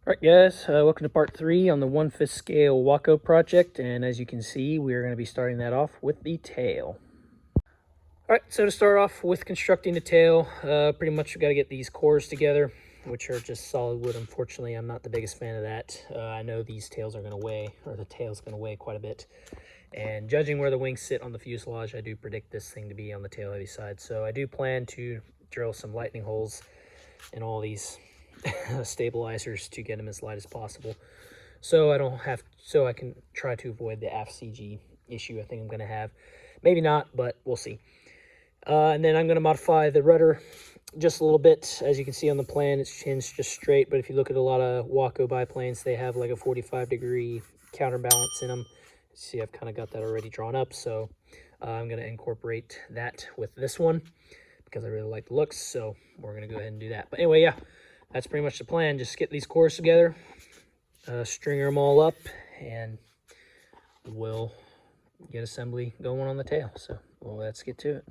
Alright guys, welcome to part 3 on the 1/5 scale Waco project, and as you can see we are going to be starting that off with the tail. Alright, so to start off with constructing the tail, pretty much we've got to get these cores together, which are just solid wood. Unfortunately, I'm not the biggest fan of that. I know these tails are going to weigh, or the tail's going to weigh quite a bit, and judging where the wings sit on the fuselage, I do predict this thing to be on the tail heavy side. So I do plan to drill some lightning holes in all these stabilizers to get them as light as possible, so I can try to avoid the aft CG issue I think I'm going to have. Maybe not, but we'll see. And then I'm going to modify the rudder just a little bit. As you can see on the plan, it's hinged just straight, but if you look at a lot of Waco biplanes, they have like a 45-degree counterbalance in them. See, I've kind of got that already drawn up, so I'm going to incorporate that with this one because I really like the looks, so we're going to go ahead and do that. But anyway, yeah, that's pretty much the plan. Just get these cores together, string them all up, and we'll get assembly going on the tail. So, well, let's get to it.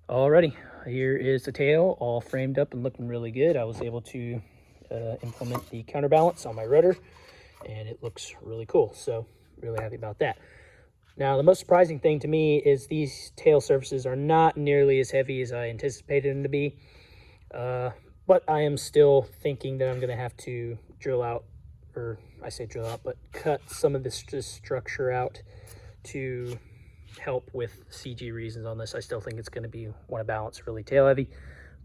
Alrighty, here is the tail all framed up and looking really good. I was able to implement the counterbalance on my rudder, and it looks really cool, so really happy about that. Now, the most surprising thing to me is these tail surfaces are not nearly as heavy as I anticipated them to be, but I am still thinking that I'm going to have to drill out, or I say drill out, but cut some of this structure out to help with CG reasons on this. I still think it's going to be, want to balance really tail heavy,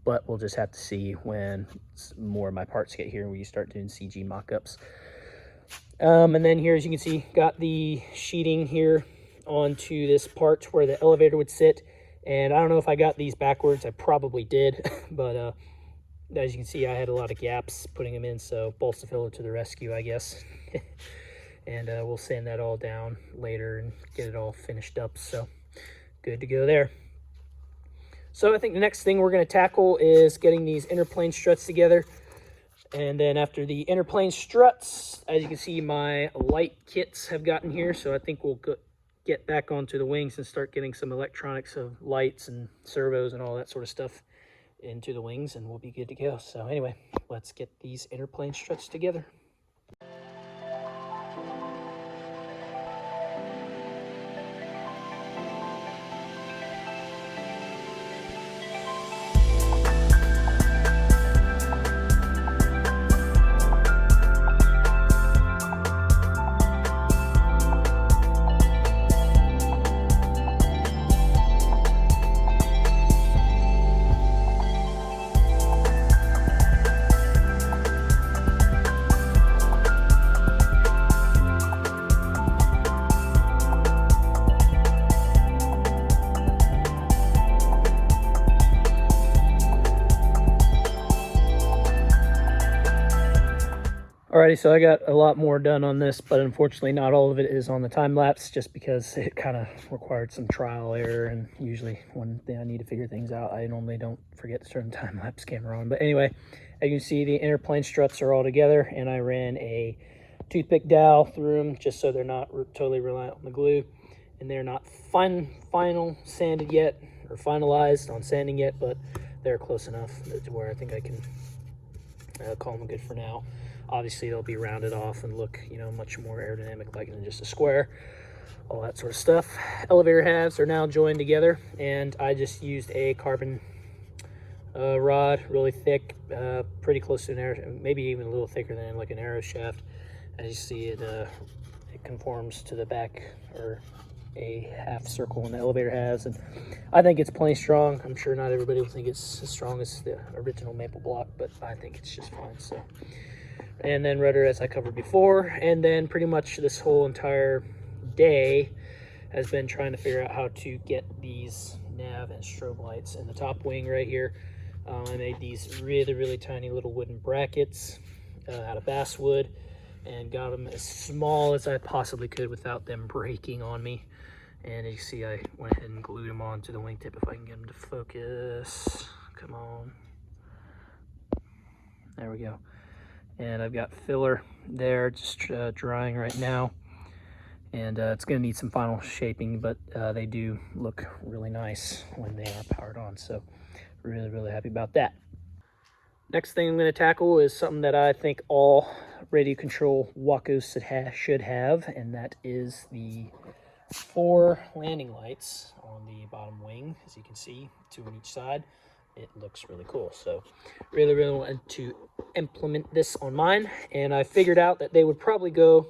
but we'll just have to see when more of my parts get here and we start doing CG mock-ups. And then here, as you can see, got the sheeting here onto this part where the elevator would sit, and I don't know if I got these backwards. I probably did, but as you can see, I had a lot of gaps putting them in, so balsa filler to the rescue, I guess. And we'll sand that all down later and get it all finished up, so good to go there. So I think the next thing we're going to tackle is getting these interplane struts together. And then after the interplane struts, as you can see, my light kits have gotten here, so I think we'll get back onto the wings and start getting some electronics of lights and servos and all that sort of stuff into the wings, and we'll be good to go. So anyway, let's get these interplane struts together. Alrighty, so I got a lot more done on this, but unfortunately not all of it is on the time lapse just because it kind of required some trial error, and usually when I need to figure things out, I normally don't forget to turn the time lapse camera on. But anyway, as you can see, the inner plane struts are all together, and I ran a toothpick dowel through them just so they're not totally reliant on the glue, and they're not final sanded yet or finalized on sanding yet, but they're close enough to where I think I can call them good for now. Obviously they'll be rounded off and look, you know, much more aerodynamic like than just a square, all that sort of stuff. Elevator halves are now joined together, and I just used a carbon rod, really thick, pretty close to an arrow, maybe even a little thicker than like an arrow shaft. As you see, it conforms to the back, or a half circle in the elevator has, and I think it's plenty strong. I'm sure not everybody will think it's as strong as the original maple block, but I think it's just fine. So, and then rudder, as I covered before, and then pretty much this whole entire day has been trying to figure out how to get these nav and strobe lights in the top wing right here. I made these really tiny little wooden brackets out of basswood, and got them as small as I possibly could without them breaking on me. And as you see, I went ahead and glued them onto the wingtip if I can get them to focus. Come on. There we go. And I've got filler there, just drying right now. And it's going to need some final shaping, but they do look really nice when they are powered on. So really happy about that. Next thing I'm going to tackle is something that I think all radio control Wacos should have, and that is the 4 landing lights on the bottom wing. As you can see, 2 on each side. It looks really cool. So really wanted to implement this on mine, and I figured out that they would probably go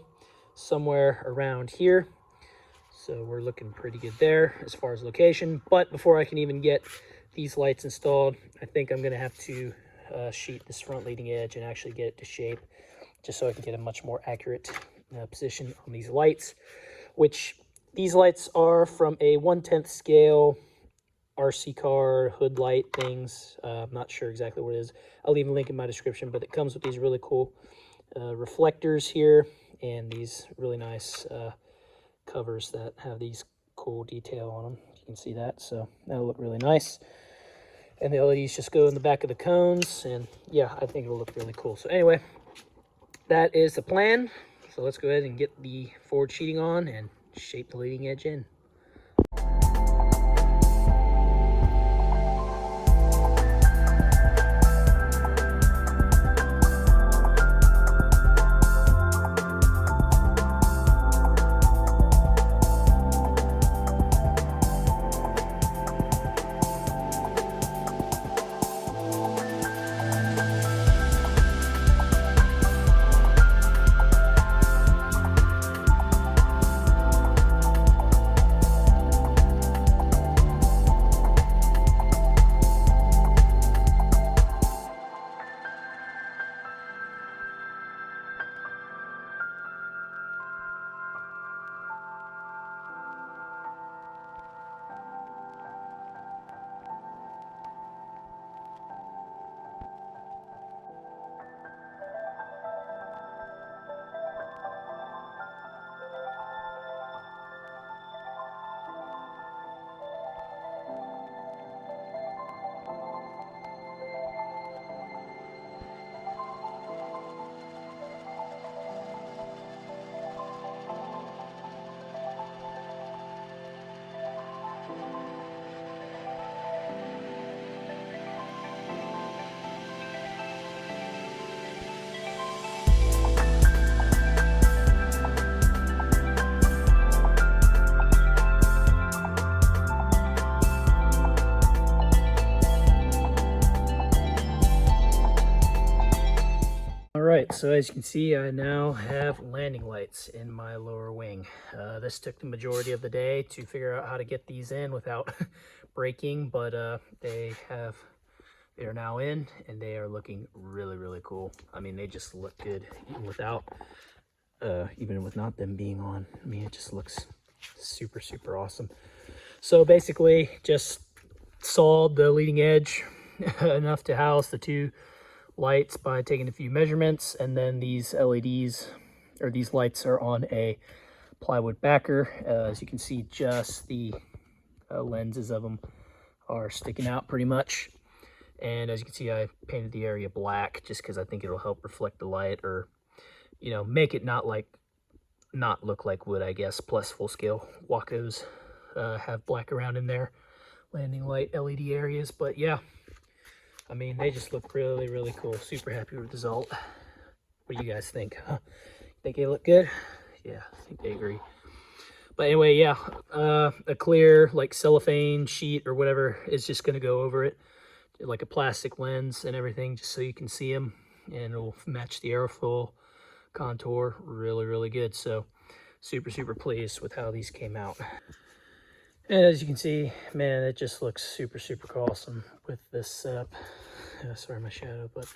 somewhere around here. So we're looking pretty good there as far as location. But before I can even get these lights installed, I think I'm going to have to sheet this front leading edge and actually get it to shape, just so I can get a much more accurate position on these lights, which these lights are from a 1/10 scale RC car hood light things. I'm not sure exactly what it is. I'll leave a link in my description, but it comes with these really cool reflectors here, and these really nice covers that have these cool detail on them. You can see that, so that'll look really nice. And the LEDs just go in the back of the cones, and yeah, I think it'll look really cool. So anyway, that is the plan. So let's go ahead and get the forward sheeting on and shape the leading edge in. Alright, so as you can see, I now have landing lights in my lower wing. This took the majority of the day to figure out how to get these in without breaking, but they are now in, and they are looking really cool. I mean, they just look good even without, even with not them being on. I mean, it just looks super awesome. So basically, just sawed the leading edge enough to house the 2 lights by taking a few measurements, and then these LEDs, or these lights, are on a plywood backer. As you can see, just the lenses of them are sticking out pretty much. And as you can see, I painted the area black just because I think it'll help reflect the light, or, you know, make it not look like wood, I guess. Plus, full scale Wacos have black around in their landing light LED areas. But yeah, I mean, they just look really, really cool. Super happy with the result. What do you guys think? Huh? Think they look good? Yeah, I think they agree. But anyway, yeah, a clear like cellophane sheet or whatever is just going to go over it, like a plastic lens and everything, just so you can see them, and it'll match the aerofoil contour really, really good. So super, super pleased with how these came out. And as you can see, man, it just looks super, super awesome with this setup. Sorry, my shadow, but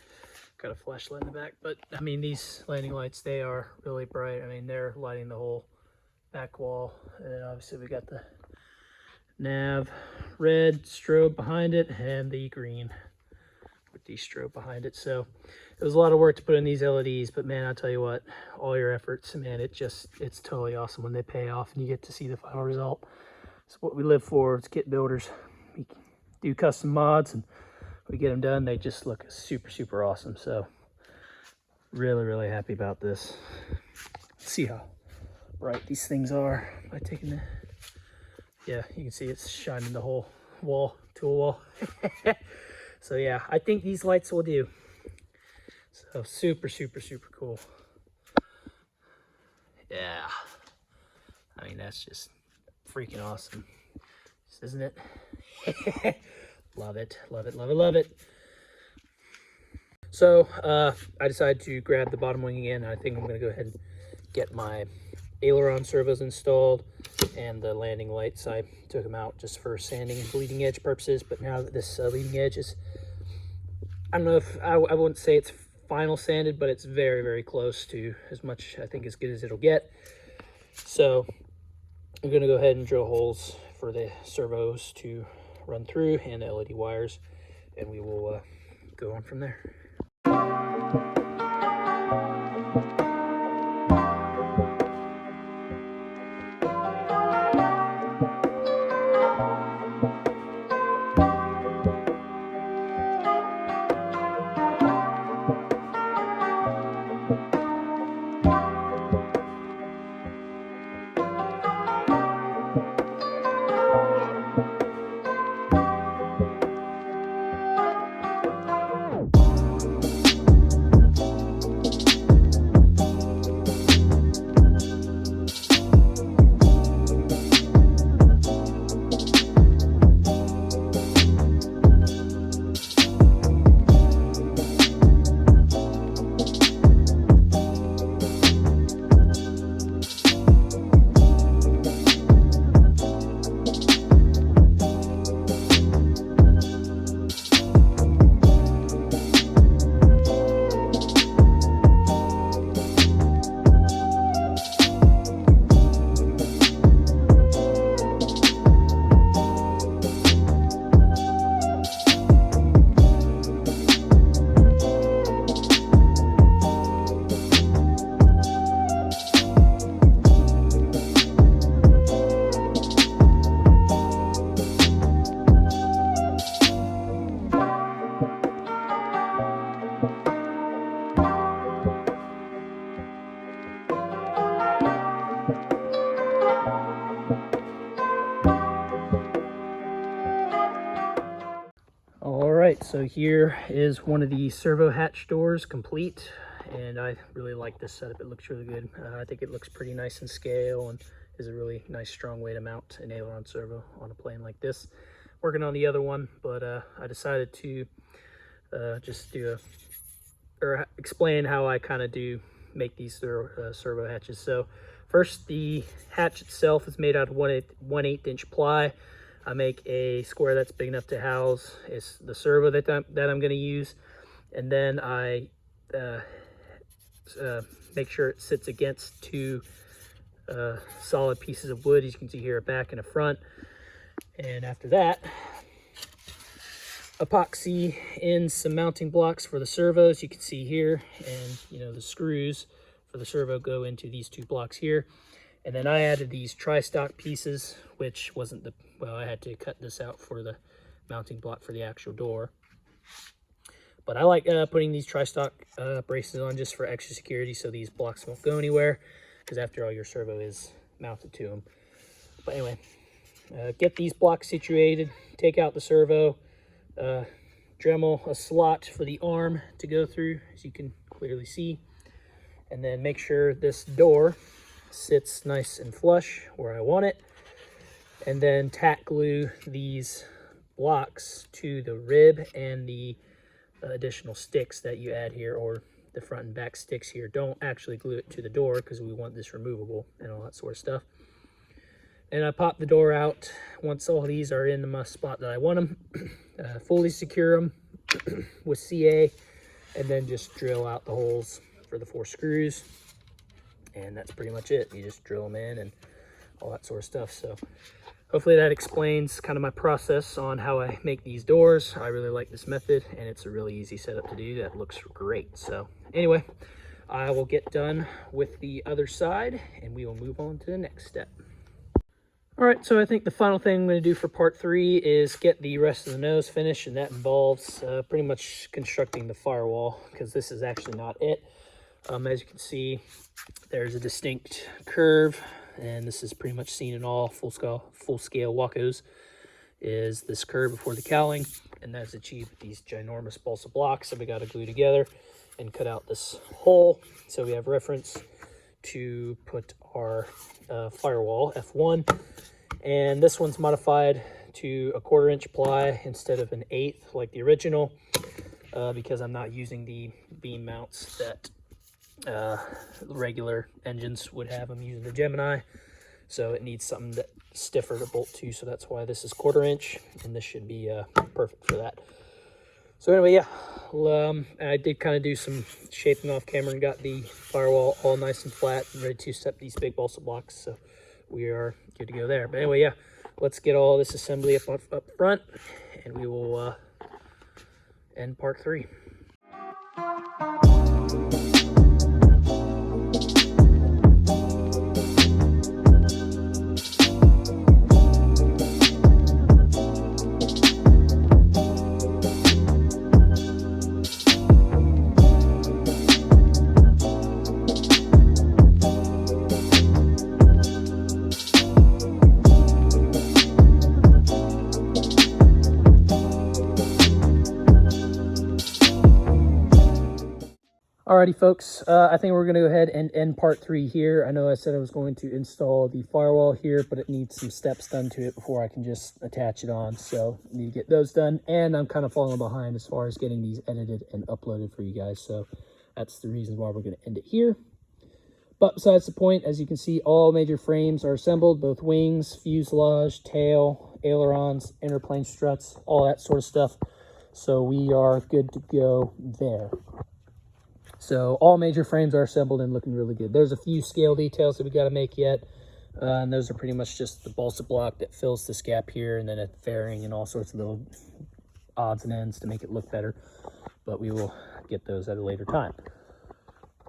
got a flashlight in the back. But I mean, these landing lights, they are really bright. I mean, they're lighting the whole back wall. And then obviously we got the nav red strobe behind it, and the green with the strobe behind it. So it was a lot of work to put in these LEDs, but man, I'll tell you what, all your efforts, man, it's totally awesome when they pay off and you get to see the final result. It's what we live for. It's kit builders. We do custom mods and we get them done. They just look super, super awesome. So really, really happy about this. Let's see how bright these things are by taking the, yeah, you can see it's shining the whole wall, tool wall. So yeah, I think these lights will do. So super, super, super cool. Yeah, I mean, that's just freaking awesome, isn't it? Love it, love it, love it, love it. So I decided to grab the bottom wing again. I think I'm going to go ahead and get my Aileron servos installed, and the landing lights, I took them out just for sanding and bleeding edge purposes. But now that this leading edge is, I don't know if I wouldn't say it's final sanded, but it's very, very close to as much, I think, as good as it'll get. So I'm going to go ahead and drill holes for the servos to run through and the LED wires, and we will go on from there. Alright, so here is one of the servo hatch doors complete, and I really like this setup. It looks really good. I think it looks pretty nice in scale and is a really nice, strong way to mount an aileron servo on a plane like this. Working on the other one, but I decided to just do explain how I kind of do make these servo hatches. So first, the hatch itself is made out of 1/8 inch ply. I make a square that's big enough to house is the servo that I'm going to use, and then I make sure it sits against two solid pieces of wood, as you can see here, a back and a front. And after that, epoxy in some mounting blocks for the servos. You can see here, and the screws for the servo go into these two blocks here. And then I added these tri-stock pieces, which wasn't well, I had to cut this out for the mounting block for the actual door. But I like putting these tri-stock braces on just for extra security, so these blocks won't go anywhere, because after all, your servo is mounted to them. But anyway, get these blocks situated, take out the servo, Dremel a slot for the arm to go through, as you can clearly see, and then make sure this door sits nice and flush where I want it, and then tack glue these blocks to the rib and the additional sticks that you add here, or the front and back sticks here. Don't actually glue it to the door because we want this removable and all that sort of stuff. And I pop the door out once all these are in the spot that I want them. Fully secure them with CA, and then just drill out the holes for the 4 screws. And that's pretty much it. You just drill them in and all that sort of stuff. So hopefully that explains kind of my process on how I make these doors. I really like this method, and it's a really easy setup to do. That looks great. So anyway, I will get done with the other side, and we will move on to the next step. All right, so I think the final thing I'm going to do for part 3 is get the rest of the nose finished, and that involves pretty much constructing the firewall, because this is actually not it. As you can see, there's a distinct curve, and this is pretty much seen in all full-scale Wacos, is this curve before the cowling, and that's achieved with these ginormous balsa blocks that we got to glue together and cut out this hole so we have reference to put our firewall F1. And this one's modified to a 1/4 inch ply instead of an 1/8 like the original, because I'm not using the beam mounts that regular engines would have. I'm using the Gemini, so it needs something that's stiffer to bolt to, so that's why this is 1/4 inch, and this should be perfect for that. So anyway, yeah, I did kind of do some shaping off camera and got the firewall all nice and flat and ready to set these big balsa blocks, so we are good to go there. But anyway, yeah, let's get all this assembly up front, and we will end part 3. Alrighty, folks, I think we're going to go ahead and end part 3 here. I know I said I was going to install the firewall here, but it needs some steps done to it before I can just attach it on. So I need to get those done, and I'm kind of falling behind as far as getting these edited and uploaded for you guys. So that's the reason why we're going to end it here. But besides the point, as you can see, all major frames are assembled, both wings, fuselage, tail, ailerons, interplane struts, all that sort of stuff. So we are good to go there. So all major frames are assembled and looking really good. There's a few scale details that we got to make yet, and those are pretty much just the balsa block that fills this gap here, and then a fairing and all sorts of little odds and ends to make it look better. But we will get those at a later time.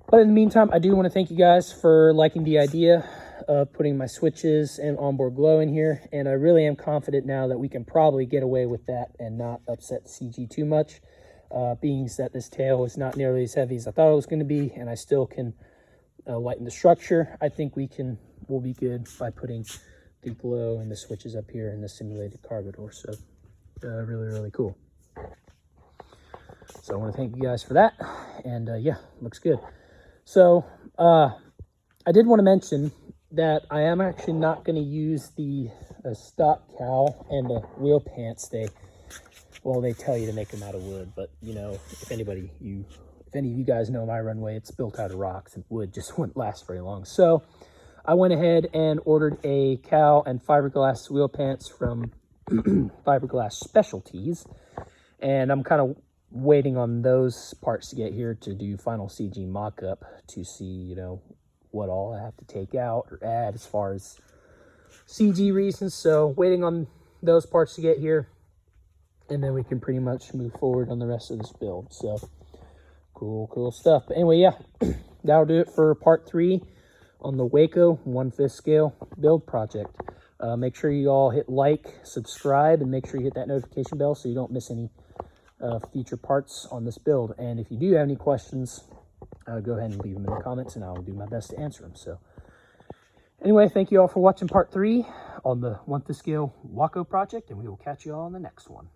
But in the meantime, I do want to thank you guys for liking the idea of putting my switches and onboard glow in here, and I really am confident now that we can probably get away with that and not upset the CG too much. Being that this tail is not nearly as heavy as I thought it was going to be, and I still can lighten the structure, I think we'll be good by putting the glow and the switches up here in the simulated cargo door. So really, really cool. So I want to thank you guys for that, and yeah, looks good. So I did want to mention that I am actually not going to use the stock cowl and the wheel pants. Well, they tell you to make them out of wood, but you know, if any of you guys know my runway, it's built out of rocks, and wood just wouldn't last very long. So I went ahead and ordered a cowl and fiberglass wheel pants from Fiberglass Specialties, and I'm kind of waiting on those parts to get here to do final CG mock-up to see, you know, what all I have to take out or add as far as CG reasons. So waiting on those parts to get here. and then we can pretty much move forward on the rest of this build. So cool stuff. But anyway, yeah, that'll do it for part 3 on the Waco 1/5 scale build project. Make sure you all hit like, subscribe, and make sure you hit that notification bell so you don't miss any future parts on this build. And if you do have any questions, go ahead and leave them in the comments, and I'll do my best to answer them. So anyway, thank you all for watching part 3 on the 1/5 scale Waco project, and we will catch you all on the next one.